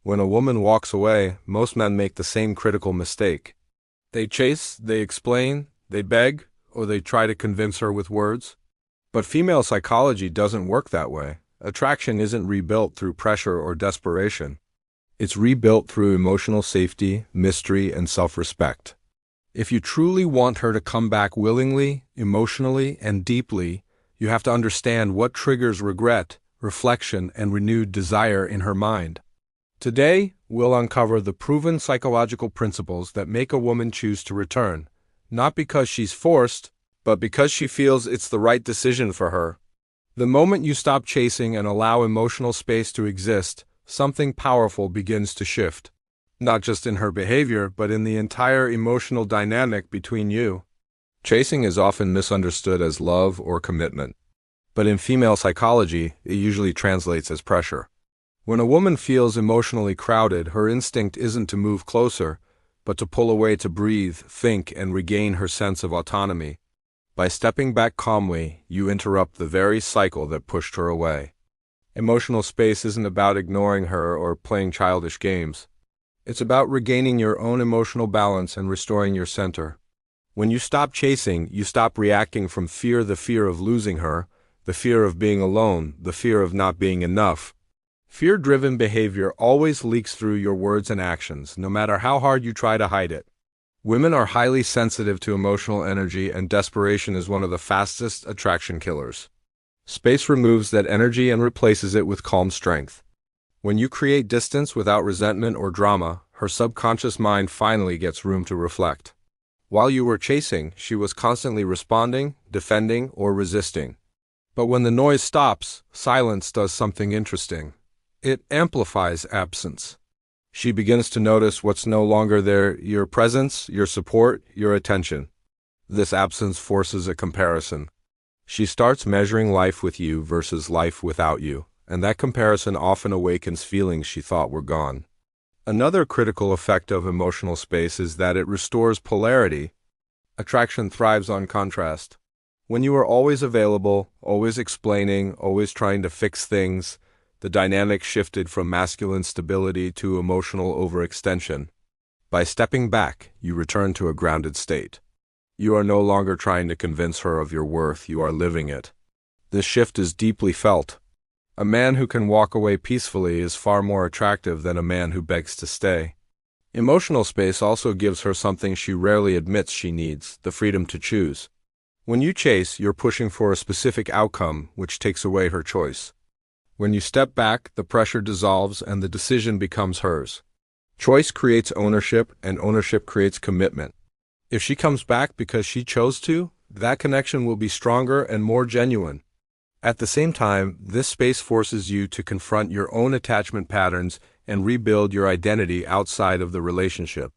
When a woman walks away, most men make the same critical mistake. They chase, they explain, they beg, or they try to convince her with words. But female psychology doesn't work that way. Attraction isn't rebuilt through pressure or desperation. It's rebuilt through emotional safety, mystery, and self-respect. If you truly want her to come back willingly, emotionally, and deeply, you have to understand what triggers regret, reflection, and renewed desire in her mind. Today, we'll uncover the proven psychological principles that make a woman choose to return, not because she's forced, but because she feels it's the right decision for her. The moment you stop chasing and allow emotional space to exist, something powerful begins to shift. Not just in her behavior, but in the entire emotional dynamic between you. Chasing is often misunderstood as love or commitment. But in female psychology, it usually translates as pressure. When a woman feels emotionally crowded, her instinct isn't to move closer, but to pull away to breathe, think, and regain her sense of autonomy. By stepping back calmly, you interrupt the very cycle that pushed her away. Emotional space isn't about ignoring her or playing childish games. It's about regaining your own emotional balance and restoring your center. When you stop chasing, you stop reacting from fear, the fear of losing her, the fear of being alone, the fear of not being enough. Fear-driven behavior always leaks through your words and actions, no matter how hard you try to hide it. Women are highly sensitive to emotional energy, and desperation is one of the fastest attraction killers. Space removes that energy and replaces it with calm strength. When you create distance without resentment or drama, her subconscious mind finally gets room to reflect. While you were chasing, she was constantly responding, defending, or resisting. But when the noise stops, silence does something interesting. It amplifies absence. She begins to notice what's no longer there: your presence, your support, your attention. This absence forces a comparison. She starts measuring life with you versus life without you, and that comparison often awakens feelings she thought were gone. Another critical effect of emotional space is that it restores polarity. Attraction thrives on contrast. When you are always available, always explaining, always trying to fix things, the dynamic shifted from masculine stability to emotional overextension. By stepping back, you return to a grounded state. You are no longer trying to convince her of your worth, you are living it. This shift is deeply felt. A man who can walk away peacefully is far more attractive than a man who begs to stay. Emotional space also gives her something she rarely admits she needs: the freedom to choose. When you chase, you're pushing for a specific outcome, which takes away her choice. When you step back, the pressure dissolves and the decision becomes hers. Choice creates ownership, and ownership creates commitment. If she comes back because she chose to, that connection will be stronger and more genuine. At the same time, this space forces you to confront your own attachment patterns and rebuild your identity outside of the relationship.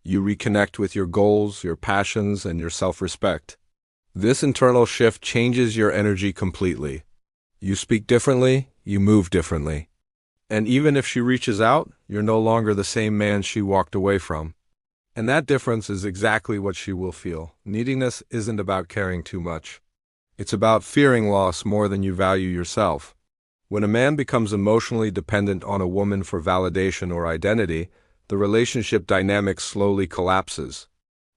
You reconnect with your goals, your passions, and your self-respect. This internal shift changes your energy completely. You speak differently, you move differently. And even if she reaches out, you're no longer the same man she walked away from. And that difference is exactly what she will feel. Neediness isn't about caring too much. It's about fearing loss more than you value yourself. When a man becomes emotionally dependent on a woman for validation or identity, the relationship dynamic slowly collapses.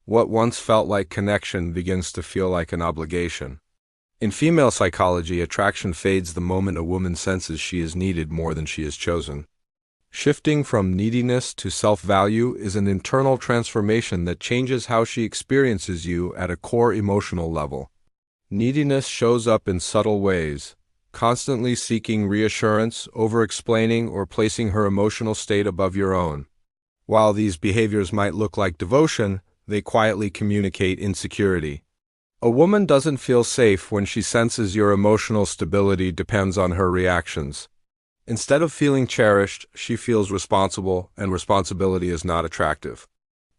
What once felt like connection begins to feel like an obligation. In female psychology, attraction fades the moment a woman senses she is needed more than she is chosen. Shifting from neediness to self-value is an internal transformation that changes how she experiences you at a core emotional level. Neediness shows up in subtle ways, constantly seeking reassurance, over-explaining, or placing her emotional state above your own. While these behaviors might look like devotion, they quietly communicate insecurity. A woman doesn't feel safe when she senses your emotional stability depends on her reactions. Instead of feeling cherished, she feels responsible, and responsibility is not attractive.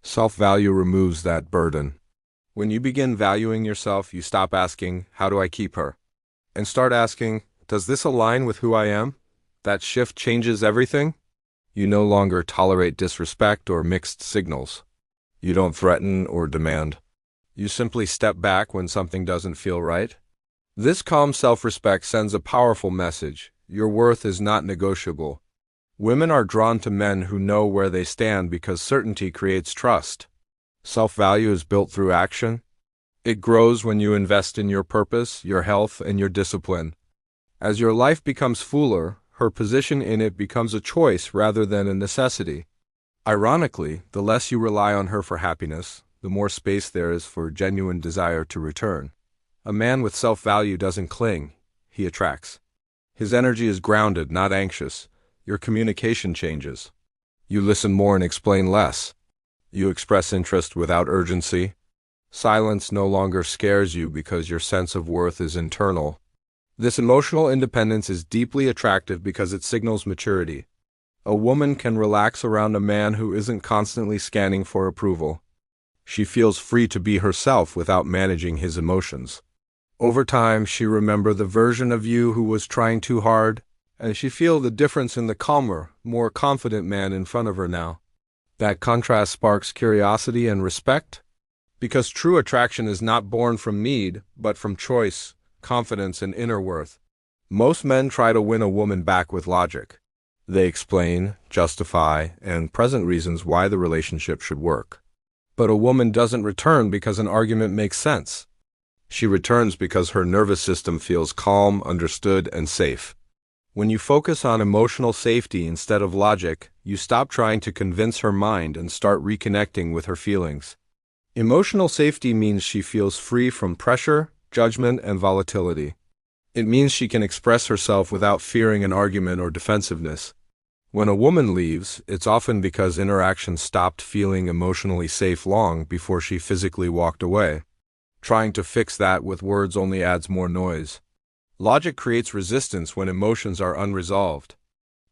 Self-value removes that burden. When you begin valuing yourself, you stop asking, "How do I keep her?" and start asking, "Does this align with who I am?" That shift changes everything. You no longer tolerate disrespect or mixed signals. You don't threaten or demand. You simply step back when something doesn't feel right. This calm self-respect sends a powerful message. Your worth is not negotiable. Women are drawn to men who know where they stand because certainty creates trust. Self-value is built through action. It grows when you invest in your purpose, your health, and your discipline. As your life becomes fuller, her position in it becomes a choice rather than a necessity. Ironically, the less you rely on her for happiness, the more space there is for genuine desire to return. A man with self-value doesn't cling, he attracts. His energy is grounded, not anxious. Your communication changes. You listen more and explain less. You express interest without urgency. Silence no longer scares you because your sense of worth is internal. This emotional independence is deeply attractive because it signals maturity. A woman can relax around a man who isn't constantly scanning for approval. She feels free to be herself without managing his emotions. Over time, she remembers the version of you who was trying too hard, and she feels the difference in the calmer, more confident man in front of her now. That contrast sparks curiosity and respect, because true attraction is not born from need, but from choice, confidence, and inner worth. Most men try to win a woman back with logic. They explain, justify, and present reasons why the relationship should work. But a woman doesn't return because an argument makes sense. She returns because her nervous system feels calm, understood, and safe. When you focus on emotional safety instead of logic, you stop trying to convince her mind and start reconnecting with her feelings. Emotional safety means she feels free from pressure, judgment, and volatility. It means she can express herself without fearing an argument or defensiveness. When a woman leaves, it's often because interaction stopped feeling emotionally safe long before she physically walked away. Trying to fix that with words only adds more noise. Logic creates resistance when emotions are unresolved.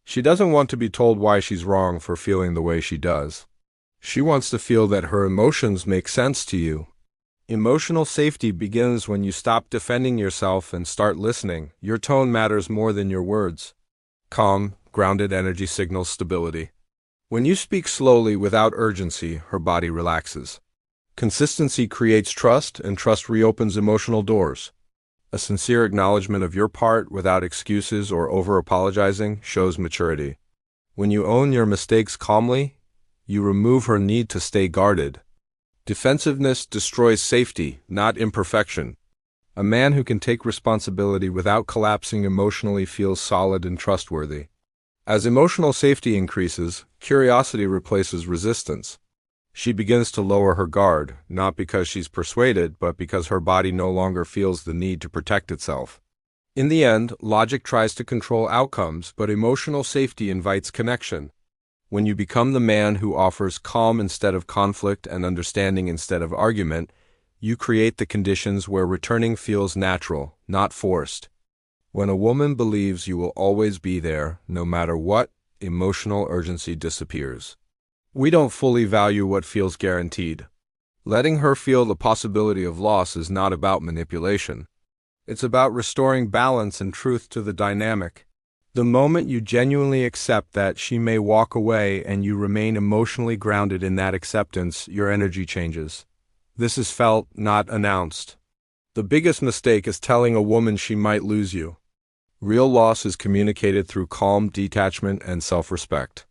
She doesn't want to be told why she's wrong for feeling the way she does. She wants to feel that her emotions make sense to you. Emotional safety begins when you stop defending yourself and start listening. Your tone matters more than your words. Calm, grounded energy signals stability. When you speak slowly without urgency, her body relaxes. Consistency creates trust, and trust reopens emotional doors. A sincere acknowledgement of your part without excuses or over-apologizing shows maturity. When you own your mistakes calmly, you remove her need to stay guarded. Defensiveness destroys safety, not imperfection. A man who can take responsibility without collapsing emotionally feels solid and trustworthy. As emotional safety increases, curiosity replaces resistance. She begins to lower her guard, not because she's persuaded, but because her body no longer feels the need to protect itself. In the end, logic tries to control outcomes, but emotional safety invites connection. When you become the man who offers calm instead of conflict and understanding instead of argument, you create the conditions where returning feels natural, not forced. When a woman believes you will always be there, no matter what, emotional urgency disappears. We don't fully value what feels guaranteed. Letting her feel the possibility of loss is not about manipulation. It's about restoring balance and truth to the dynamic. The moment you genuinely accept that she may walk away and you remain emotionally grounded in that acceptance, your energy changes. This is felt, not announced. The biggest mistake is telling a woman she might lose you. Real loss is communicated through calm detachment and self-respect.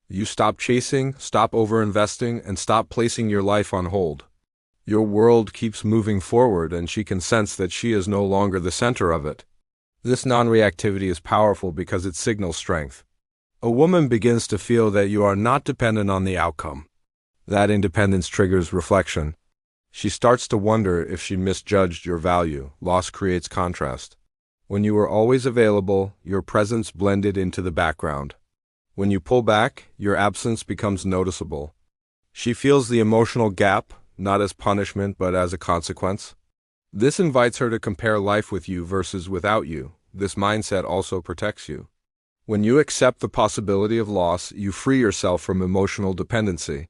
You stop chasing, stop over-investing, and stop placing your life on hold. Your world keeps moving forward, and she can sense that she is no longer the center of it. This non-reactivity is powerful because it signals strength. A woman begins to feel that you are not dependent on the outcome. That independence triggers reflection. She starts to wonder if she misjudged your value. Loss creates contrast. When you are always available, your presence blended into the background. When you pull back, your absence becomes noticeable. She feels the emotional gap, not as punishment but as a consequence. This invites her to compare life with you versus without you. This mindset also protects you. When you accept the possibility of loss, you free yourself from emotional dependency.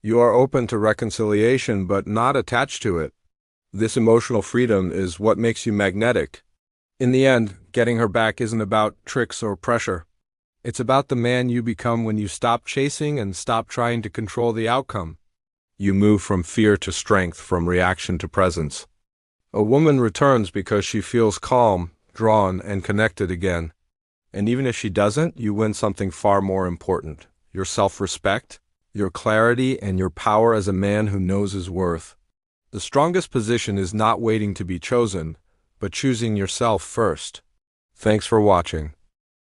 You are open to reconciliation but not attached to it. This emotional freedom is what makes you magnetic. In the end, getting her back isn't about tricks or pressure. It's about the man you become when you stop chasing and stop trying to control the outcome. You move from fear to strength, from reaction to presence. A woman returns because she feels calm, drawn, and connected again. And even if she doesn't, you win something far more important: your self-respect, your clarity, and your power as a man who knows his worth. The strongest position is not waiting to be chosen, but choosing yourself first. Thanks for watching.